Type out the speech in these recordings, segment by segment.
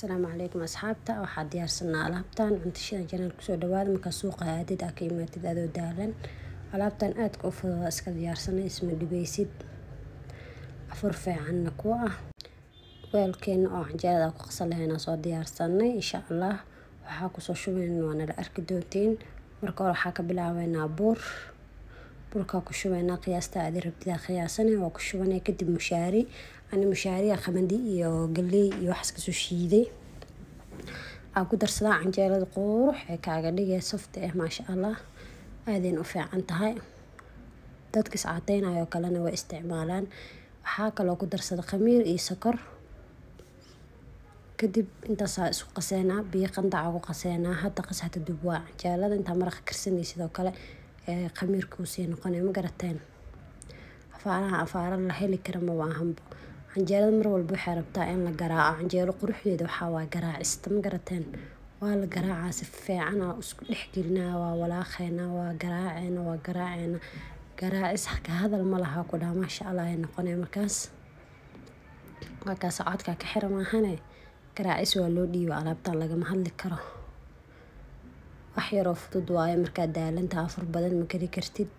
السلام عليكم أصحابتا waxaa diyaarsanaa alaabtan cuntashada janal kusoo dhawaada marka suuqa aadid ka imaatid adoo daalan alaabtan aad ka fudud iska diyaarsanay isma dhibeysid afur fiican ku ah weelkeen oo canjeerada ku qasaleyna soo diyaarsanay insha Allah waxa ku soo shubaynaa waana la arki doontiin marka hore waxa ka bilaabaynaa burka ku shubaynaa qiyaasta aad rabtida qiyaasanay oo ku shubanay kadib mushaari mushaariya qamadi iyo galey iyo wax iska soo shiiday aan ku darsadaa canjeerada qurux ee kaaga dhigay soft ma sha Allah aadeen u fiican tahay dadka iscaateynaayo kalena way isticmaalaan waxa kale oo ku darsada khamiir iyo sokor kadib intaas isku qaseena biyo qandac ugu qaseena hadda qasata dubwa canjeerada inta maraq karsanay sidoo kale khamiirku sii noqonay ma garateen afaara la heli karo ma waahanbo canjeerada mar walba waxay rabtaa in la garaaco canjeero quruxdeeda waxa waa garaacista ma garateen waa la garaacaa si fiican oo isku dhexgelinaa waa walaaqeena waa garaaceena garaacis ka hadal ma laha ku dhaama insha Allah ay noqonay markaas waa ka socodka ka xiran mahane garaacis waa loo dhiibo alaabtan laga ma hadli karo wax yar oo fudud waaye marka daalanta afur badan ma kari kartid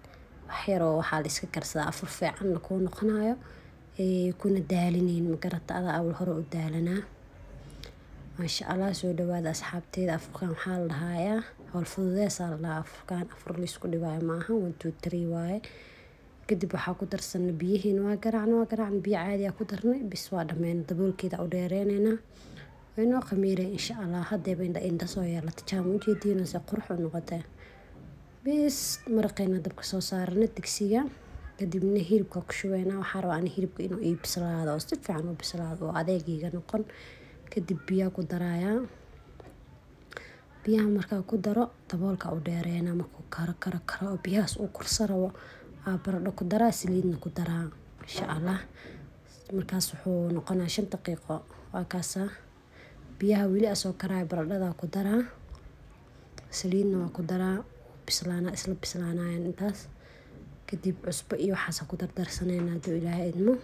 wax yar oo waxa la iska karsadaa afur fiican ku noqonayo kuna daaliniin ma garatada awal hore u daalanaa ma sha Allah soo dhawaada asxaabteeda afurkan waxa la dhahayaa hawl fududeesa la afurkan afur la isku dhibaayo maaha 1 2 3 waaye kadib waxa ku darsanay biyihiin waa garaacno biyo caadi ah ku darnay bis waa dhameen daboolkeeda u dheereynayna wayno khamiire insha Allah hadaba inta soo yeelata jaam u jeedina si qurux u noqotay bis maraqeena dabka soo saarnay digsiga kadibna hilibka ku shubayna waxa rabaa hilibka inuu bislaado si fiican u bislaado oo adeegiga noqon kadib biyo ku daraaya biyaha marka ku daro daboolka u dheereeyna markuu karo biyahaas uu kursarawo baradho ku daraa saliidna ku daraa insha Allah markaas wuxuu noqonaa 5 daqiiqo waa kaasa biyaha wili asoo karaa baradhada ku daraa saliidna waa ku daraa isla bislaanayaan intaas kadib cusbo iyo waxa ku dardarsanayna doo Ilaahay idmo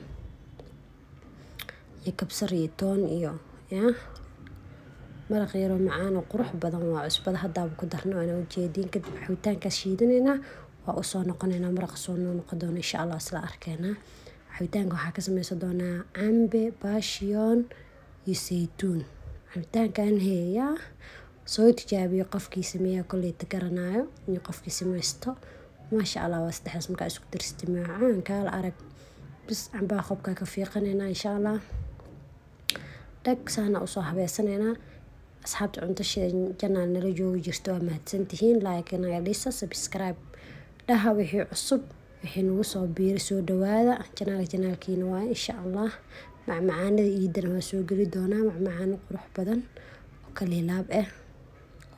kabsar iyo toon iyo maraq yar oo macaan oo qurux badan waa cusbada hadda ku darno ana u jeedin kadib xawitaanka shiidanayna waa u soo noqonayna maraq soo noqon doona insha Allah isla arkeena xawitaanka waxa ka sameeysan doona cambe baashiyoon iyo saytuun xawitaankan heeya soo tijaabiyo qofkii sameeya kulli garanaayo iyo qofkii sameeysto ما شاء الله واستحس مكا اسكو درستي معان كال arag بس عم باخبك ka fiiqanayna insha Allah dag saana u soo habeesanayna asxaabta cuntashada janal nala joogi jirto waa mahadsantihiin like ina dhisa subscribe dhaha wixii cusub wixii nagu soo biiri soo dhawaada janalkiina waa insha Allah macmacaanada iidana waa soo gali doona macmacaan qurux badan oo kale laab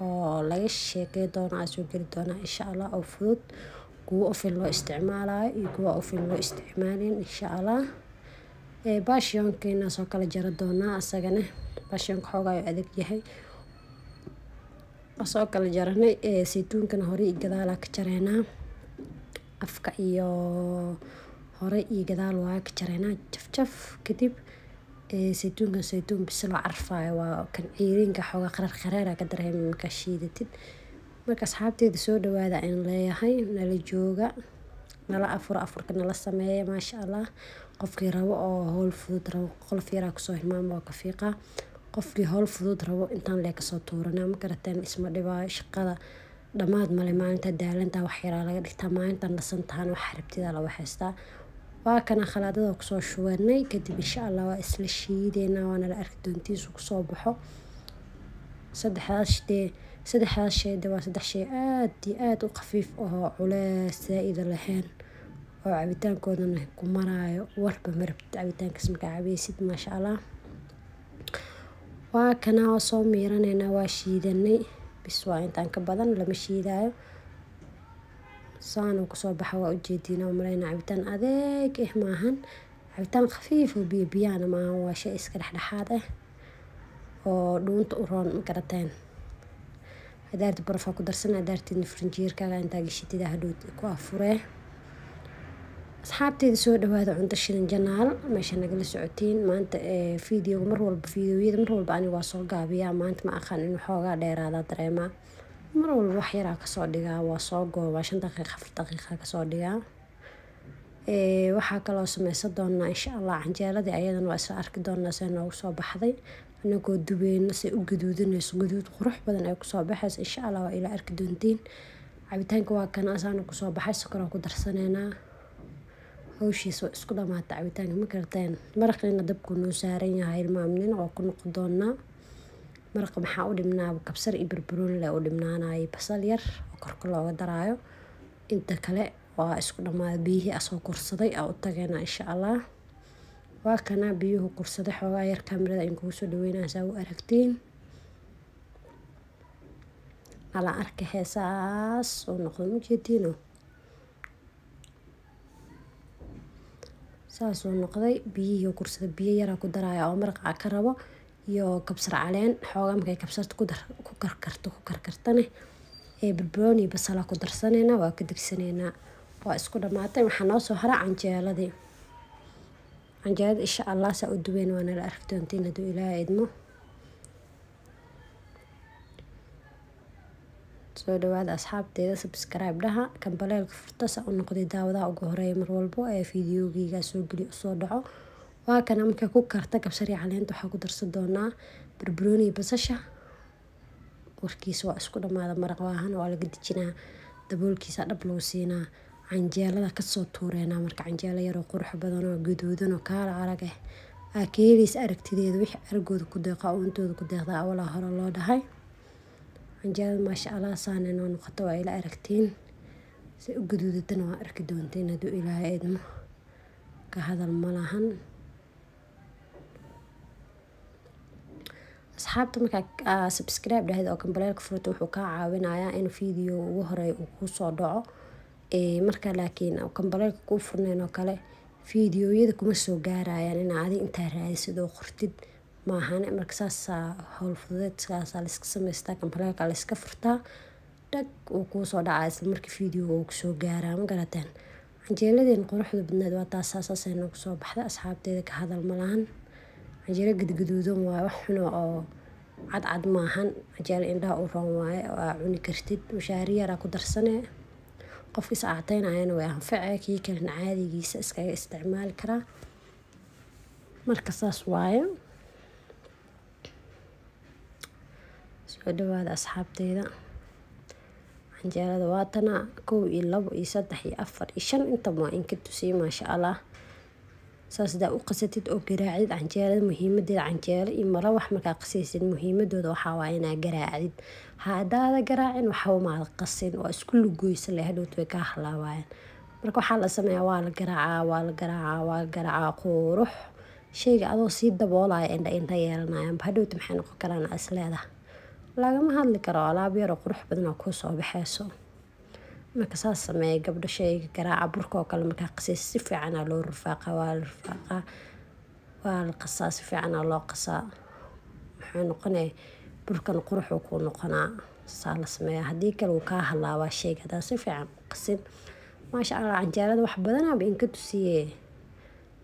oo laga sheekay doona soo gali doona insha Allah oo fudud kuwa ofin loo isticmaalayo iyo kuwa ofin loo isticmaalin insha Allah baashiyonkeena soo kala jara doona asagana baashiyonka xoogayo adag yahay soo kala jaranay saytuunkana hore iyo gadaal ka jareena afka iyo hore iyo gadaal waa ka jareena jaf kadib saytuun bisil oo carfaayo waa kan ciirinka xooga qarar ka dareemay marka shiidatid marka asxaabteeda soo dhawaada in leeyahay nala jooga nala afurka nala sameeyo ma sha Allah qofkii rabo oo hawl fudud rabo qolf yar ku soo hilmaamo ka fiiqa qofkii hawl fudud rabo intaan leeka soo tuurana ma garateen isma dhibaayo shaqada dhamaad male maalinta daalanta wax yar laga dhigtaa maalinta nasantaan wax rabtida la waxaysta waa kana khalaadada ku soo shubanay kadib insha Allah waa isla shiideena waana la arki doontiisu ku soo baxo saddexdaas shay waa saddex shay aad u khafiif oo culays zaid lahayn oo cabitaankoodana ku maraayo warba marabta cabitaankaas marka cabaysid ma sha Allah waa kana soo miiranayna waa shiidanay bis waa intaan ka badan lama shiidaayo saano ku soo baxa waa u jeedina marayna cabitaan adeeg maahan cabitaan khafiif oo biyana maahan waa shay iska dhaxdhaxaad oo dhuunta u roon ma garateen hadaarti barfa ku darsan hadaarti frinjeerkaaga inta gishitida hadhow ku afuree asxaabteyda soo dhawaada cunto shidan janaal meesha nagala socotiin maanta video mar walba videoyada mar walba aniga waa soo gaabiyaa maanta ma aqaan inuu xoogaa dheeraada dareemaa mar walba wax yaraa kasoo dhigaa waa soo goobaa 5 daqiiqo 4 daqiiqo kasoo dhigaa waxaa kaloo sameysan doonaa insha Allah canjeeladii ayadana waa isla arki doonaa sida noogu soo baxday anagoo dubeyno si u gaduudanayso gaduud qurux badan ay kusoo baxayso insha Allah waa ila arki doontiin cabitaanka waa kana asaan kusoo baxay sokor ku darsaneynaa hawshiisa isku dhamaata cabitaanka ma karteen maraqina dabku noo saaran yahay ilmaamnin oo ku noqon doonaa maraqa maxaa u dhimnaa kabsar iyo barbarooni la u dhimnaanay basal yar oo korka looga daraayo inta kale waa isku dhamaad biyihii asoo kursaday oo tageena insha Allah waa kana biyuhu kursaday xoogaa yar kamerada in kugu soo dhaweynaysaa u aragtiin ala arka heesaas oo noqdo mujeedino saas oo noqday biyihii kursaday biyo yar ku daraaya oo maraqa ka rabo iyo kabsar caleen xoogaa markay kabsarta ku karkartane barbarooni basal ku darsaneena waa ka digsaneena waa isku dhamaatay waxa noo soo hara canjeeladii canjeelada insha Allah saa u duween waana la arki doontiin haduu Ilaahay idmo soo dhawaada asxaabteeda subscribe dhaha kambaleelka furta sa u noqday daawada ugu horeeya mar walbo ee fiidiyowgiga soo gali soo dhaco waa kana marka ku karta kabsar caleenta waxa ku darsan doonaa barbarooni basasha warkiisa waa isku dhamaada maraq waahan waa laga dijinaa daboolkiisa dhab loo siinaa canjeelada ka soo tuureena marka canjeelo yar oo qurux badan oo gaduudan oo kaala arag ah keelis aragtideeda wixii aragooda ku deeqa oo intooda ku deeqda awala hore loo dhahay canjeelada ma sha Allah saaneen oo noqoto waa ila aragtiin si u gaduudatana waa arki doonteen haduu Ilaahay idmo ka hadal malahan asxaabta marka subscribe dhahayd oo kambaleelka furta wuxuu ka caawinayaa in video ugu horeeyo uu ku soo dhaco marka laakiin kambaleelka ku furneen oo kale videoyada kuma soo gaarayaan in aad inta raadisid oo qortid maahan marka saas hawl fudeed saas la iska sameystaa kambaleelka la iska furtaa dag uu ku soo dhacay isla markii video uu ku soo gaaraa ma garateen canjeeladeen quruxda badneed waa taas saasay nagu soo baxday asxaabteeda ka hadal malahan canjeelo gaduudan waa wax xun oo cad maahan canjeelo indhaha u roon waaye oo cuni kartid mushaari yar ku darsanee qofka saacteynayna way anfacay kii kale caadigiisa iskaga isticmaali karaa marka saas waaye soo dhawaada asxaabteeda canjeelada waatana 1 iyo 2 iyo 3 iyo 4 iyo 5 inta ma in ka tusay ma sha Allah saas daa u qasatid oo garaacid canjeelada muhiimadeeda canjeelo iyo mara wax marka qasaysid muhiimadooda waxa waa inaa garaacid haadaada garaacin waxa ma qasin waa isku lugoysa leh hadhow way ka halaawayaan marka waxa la sameeyaa waa la garaaca qurux shayga adoo si daboolaya inta yeelanayaan hadhow maxay noqon karaan asleeda lagama hadli karo alaab yar oo qurux badan oo ku soo baxayso marka saas sameey gabdho shayga garaaca burka oo kale marka qasaysid si fiican loo rafaaqa waa la qasaa si fiican loo qasaa waxay noqonay burkan qurux oo ku noqonaa saala sameeyaa hadii kale uu ka halaawaa shayga hada si fiican qasin ma sha Allah canjeelada wax badan aan in ka tusiyay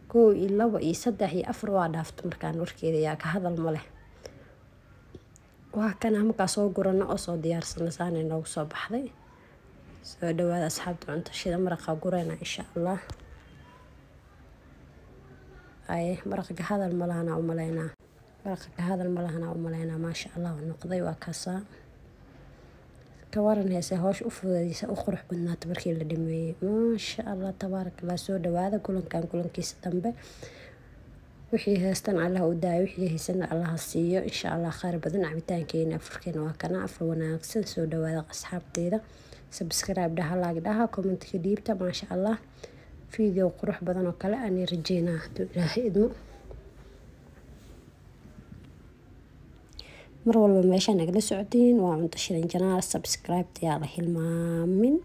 1 iyo 2 iyo 3 iyo 4 waa dhaafto markaan warkeeda yaa ka hadal ma leh waa kana marka soo gurano oo soo diyaarsan saan inoo soo baxday soo dhawaada asxaabta cunto shida maraqa gurayna insha Allah ay maraqa hadal malahana u maleynaa ma sha Allah noqday waa kaasa ka waran heese hoosh u fududeeyay u qurux badnaata markii la dhameeyay ma sha Allah tabarakallah soo dhawaada kulankiisa dambe wixii heestan Allah u daayo wixii heesan Allah siiyo insha Allah khayr badan cabitaankeena furkeena waa kana afar wanaagsan soo dhawaada asxaabteeda subscribe dhaha like dhaha comment ka dhiibta ma sha Allah video qurux badan oo kale aan rajeynaa haduu Ilaahay idmo mar walba meesha nagala socotiin waa cunto shidan janaal subscribe yaa la hilmaamin